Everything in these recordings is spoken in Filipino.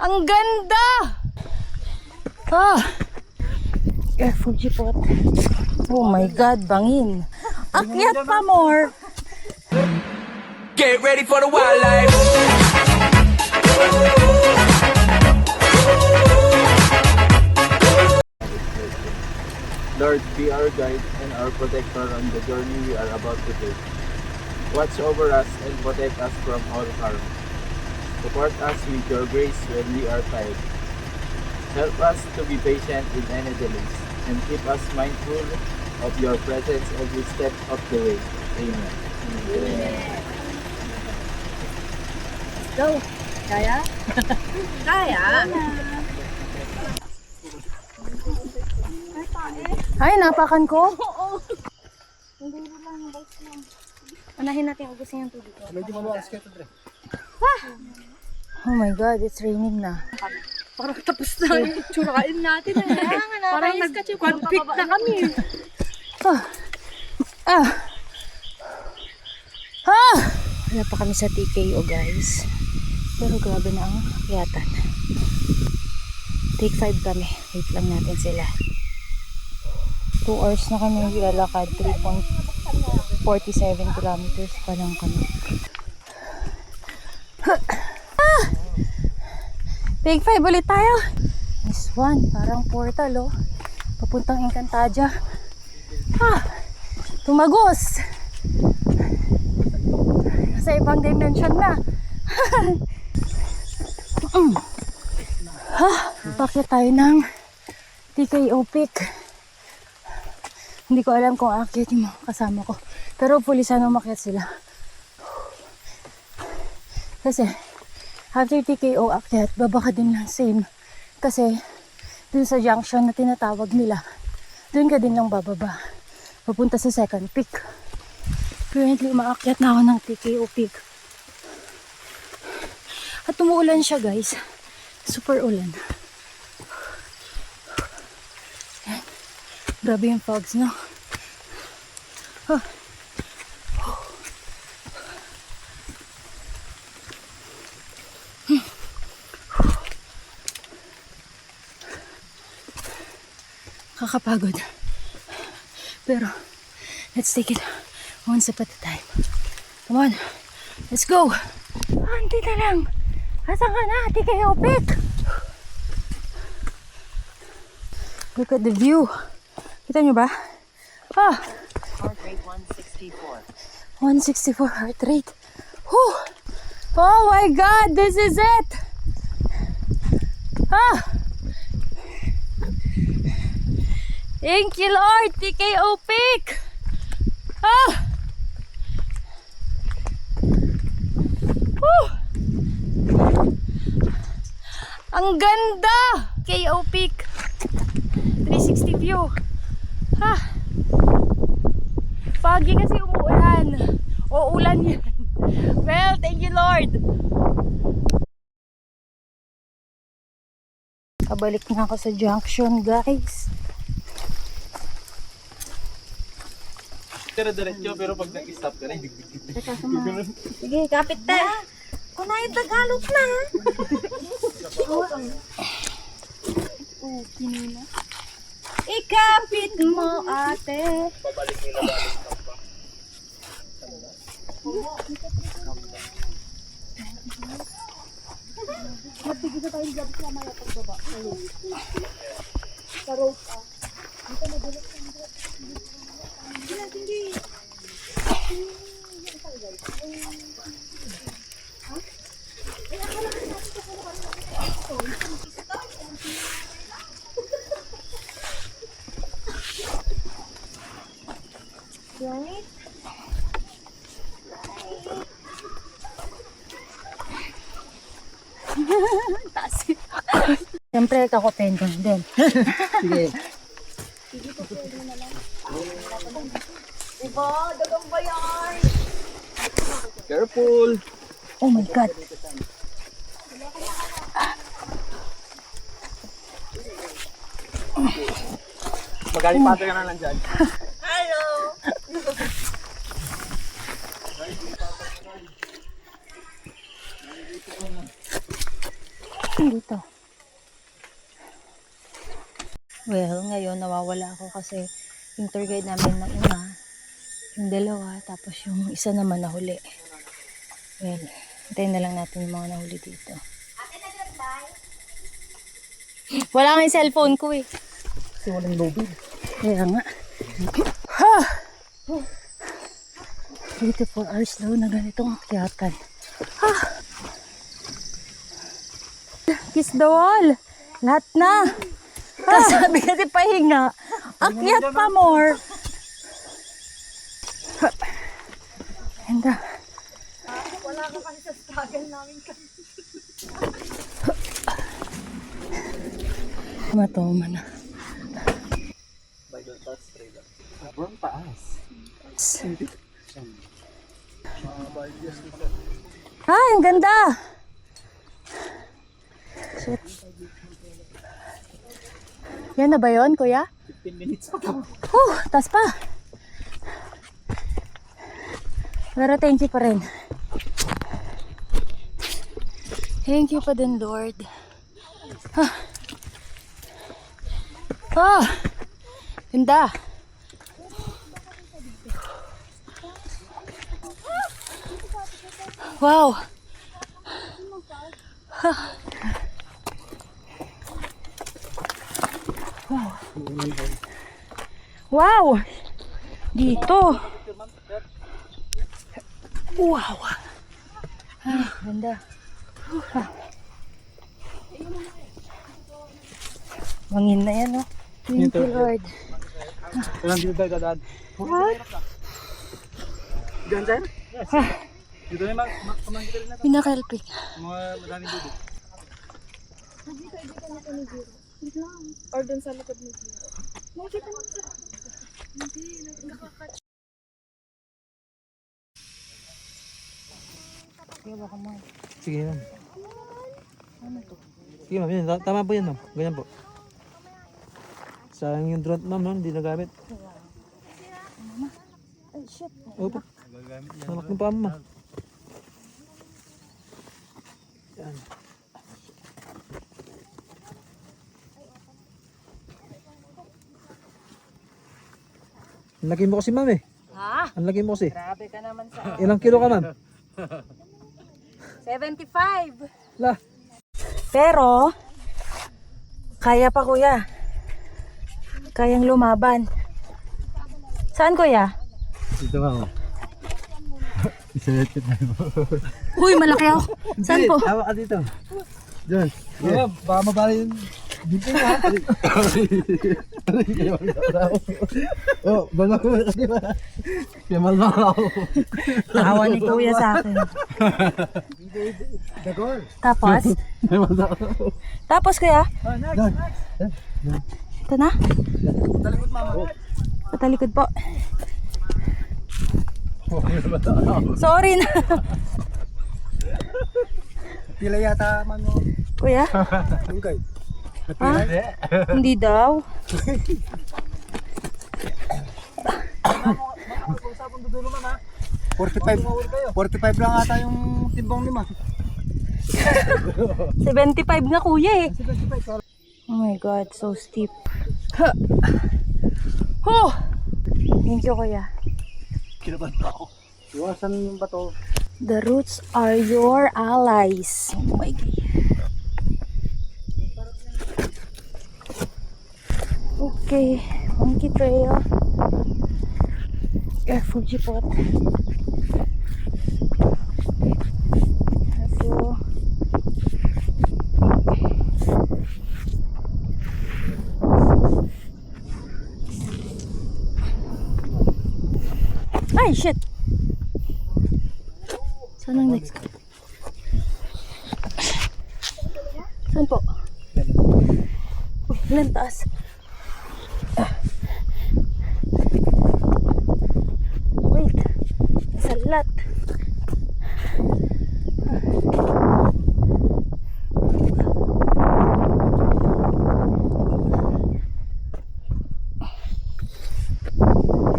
Ang ganda! Ah! Careful, Jipot. Oh my God, bangin. Akyat pa more. Get ready for the wildlife. Lord, be our guide and our protector on the journey we are about to take. Watch over us and protect us from all harm. Support us with your grace when we are tired. Help us to be patient in any delays and keep us mindful of your presence every step of the way. Amen. Go. Kaya? Kaya. Ay, napakan ko? Oo. Hindi lang, bike lang. Unahin natin ubusin yung tubig ko. Medyo maluwas ka ito, Dre. Oh my God, it's raining na. Parang tapos na yung tsurain natin. Parang nag-conflict na kami. Ah. Ah. Ah. Wala pa kami sa TKO, guys. Pero grabe na ang akyatan. Take 5 kami. Wait lang natin sila. 2 hours na kami nilalakad. 3.47 kilometers pa lang kami. Ah! Take 5 ulit tayo. This one, parang portal oh. Papuntang Encantadia. Ah! Tumagos! Sa ibang dimension na. Bakit tayo ng TKO Peak? Hindi ko alam kung aakyat yung mga kasama ko. Pero hopefully sana umakyat sila. Kasi after TKO akyat, baba ka din ng same. Kasi dun sa junction na tinatawag nila, dun ka din lang bababa. Papunta sa second peak. Currently umaakyat na ako ng TKO Peak. At umuulan siya, guys. Super ulan. Yan. Grabe yung fogs, no? Huh. Kakapagod. Pero, let's take it one step at a time. Come on. Let's go. Anti na lang. Asan ka na? TKO Peak. Look at the view. Kita nyo ba? Ah. Heart rate 164. 164 heart rate. Whew. Oh my God, this is it. Ah. Thank you, Lord. TKO Peak. Ah. Whew. Ang ganda. TKO Peak. 360 view. Ah. Foggy kasi umuulan. O ulan yan. Well, thank you, Lord. Kabalik na ako sa junction, guys. Pero diretso, pero pag nag-stop ka rin, Sige, kapit tayo. Kunay Tagalog na. Kinina. Ikapit mo, ate. Magtigil na tayong gabi sa maya pagbaba. Sa road pa. Dito na bulok sa mga. Hindi. Right? Taas. Siyempre, kakopendon din. sige. Diba? Dagang ba yan? Careful. Oh my God. Magalipate ka na lang dyan. Hello! Dito. Well, ngayon nawawala ako kasi yung tour guide namin ng una, yung dalawa, tapos yung isa naman nahuli. Well, hintayin na lang natin yung mga nahuli dito. Wala nga yung cellphone ko eh. Kasi walang lobby. Kaya nga. Ha! 3 to 4 hours daw na ganitong akyatan. Ha! Kiss the wall! Lahat na! Tapos sabi kasi pahinga. Akyat pa more! Ha! Ganda. Wala ka kasi sa struggle namin kasi. Matoma na. Sobrang taas. Ah, ang ganda! Shit. Yan na ba yun, kuya? 15 minutes pa. Tas pa. Pero thank you pa rin. Thank you pa din, Lord. Ganda. Wow. Wow. Dito. Wow. Ganda. Mangin na yan, oh. Thank you, Lord. Ilan dito tayo dadaan? What? Diyan tayo? Yes. Dito na kamangkita rin natin. Pinakalpik. Mga madaming dito. Or dun sa likod ng Giro. Nakikita mo sa... Hindi, nakakatch. Sige ma'am. Sige ma'am, yan. Tama po yan ma'am. Ganyan po. Sayang yung drone ma'am, no? Hindi nagamit. Ay, shit. Opo. Malak ng paa ma'am. Yan. Ang laki mo kasi ma'am eh. Ha? Ang laki mo kasi. Grabe ka naman sa... Ilang kilo ka ma'am? 75. Lah. Pero, kaya pa kuya. Kayang lumaban. Saan kuya? Dito ma'am. Isa-set na mo. Uy, malaki ako. Saan po? Hawak ka dito. Diyan. Yeah. Baka mabali yun. Dito na. Oh, bala ko kasi ba? Kaya malma ako. Tawa ni kuya sa akin. Dagol. Tapos? Tapos kuya? Ito na? Talikod mama. Patalikod po. Sorry na. Pila yata man mo. Kuya? Okay. Ha? Hindi daw. Usapon dudulo man ha. 45 lang ata yung timbang lima. 75 nga kuya eh. Oh my god, so steep. Oh! Thank you kuya. Kinabahan pa ako. Iwasan yung bato. The roots are your allies. Oh my god. Okay, monkey trail. Fuji pot. Careful. Ay, shit! Saan ang next? Saan po? Uy, ilan taas? Wait, salat.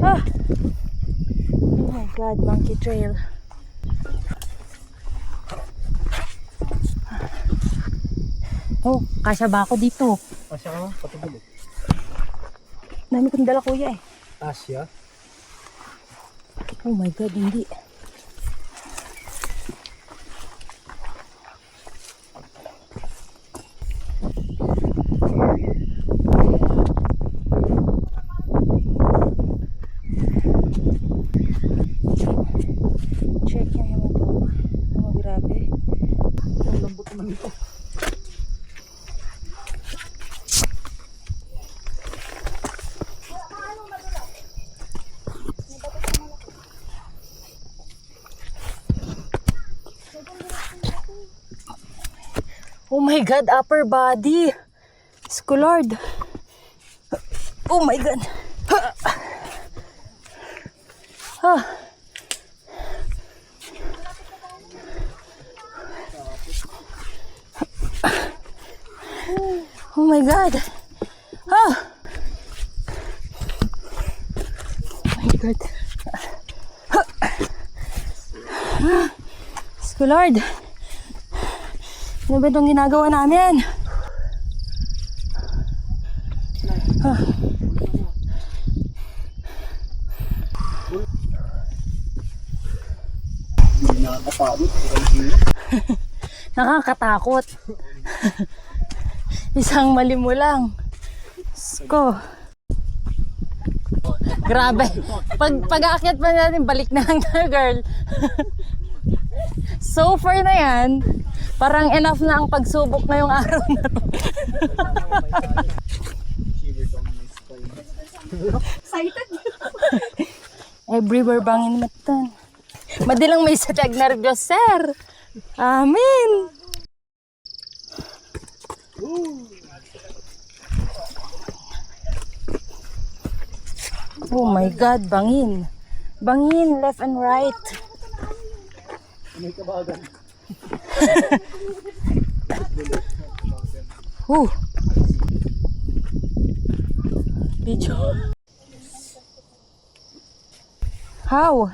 Ah! Oh my god, monkey trail. Oh, kasya ba ako dito? Asya ka, patubog. Dami kong dala kuya eh. Asya? Oh my God, hindi. Check yung hematoma. Oh, grabe. Ang lambot naman ito. Oh my God, upper body. Scolard. Oh my God. Ah. Oh my God. Ah. Oh my God. Scolard. Ano ba itong ginagawa namin? Ah. Nakakapagod. Nakakatakot. Isang mali mo lang. Sko. Grabe. Pag-aakyat pa natin, balik na lang tayo, girl. So far na yan, parang enough na ang pagsubok ngayong araw na to. Excited. Everywhere bangin matan. Madilang may satag nervyos, sir. Amen. Oh my God, bangin. Bangin, left and right. May kabagan. Video. How?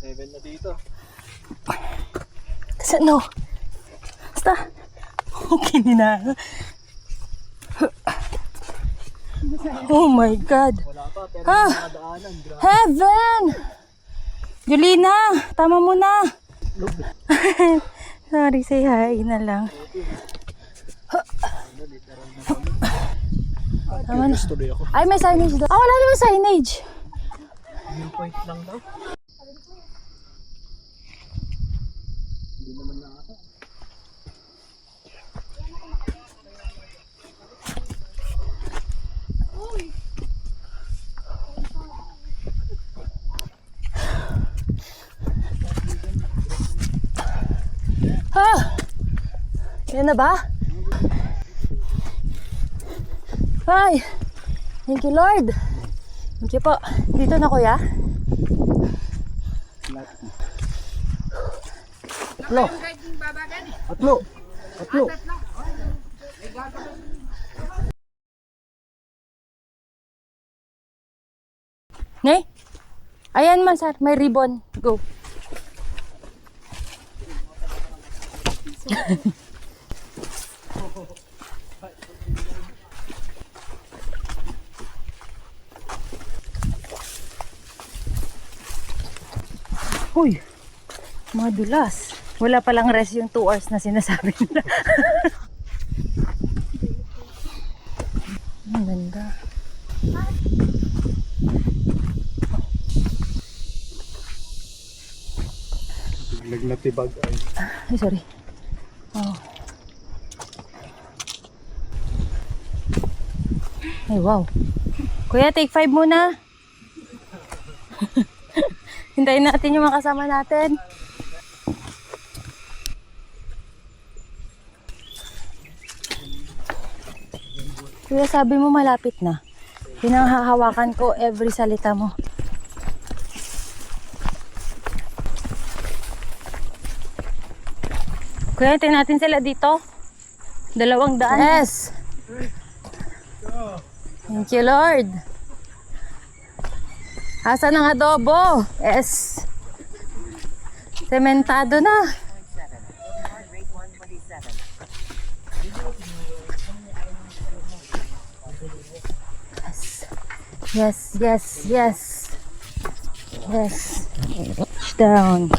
7 na dito. Kasi no. Basta. Okay na. Oh my God. Wala pa, pero Ah, nadaanan. Grabe. heaven! Julina, tama mo na. Sorry, say hi na lang. Tama na. Tuloy ako. Ay, may signage daw. Ah, wala naman signage. Viewpoint lang daw. Hindi naman nakaka. Ah! Yan na ba? Ay! Thank you, Lord. Thank you po. Dito na, kuya. Atlo. Atlo! Atlo! Ne? Ayan man, sir. May ribbon. Go. Uy, madulas. Wala palang rest yung 2 hours na sinasabi nila. Ang ganda. Biglag na tibag ay. Ay, sorry. Oh. Ay, wow. Kuya, take 5 muna. Hintayin natin yung mga kasama natin. Kuya, sabi mo malapit na. Pinanghahawakan ko every salita mo. Kuya, hintayin natin sila dito. 200. Yes! Thank you, Lord. Asan ang adobo? Yes. Sementado na. Yes, yes, yes. Yes. Down.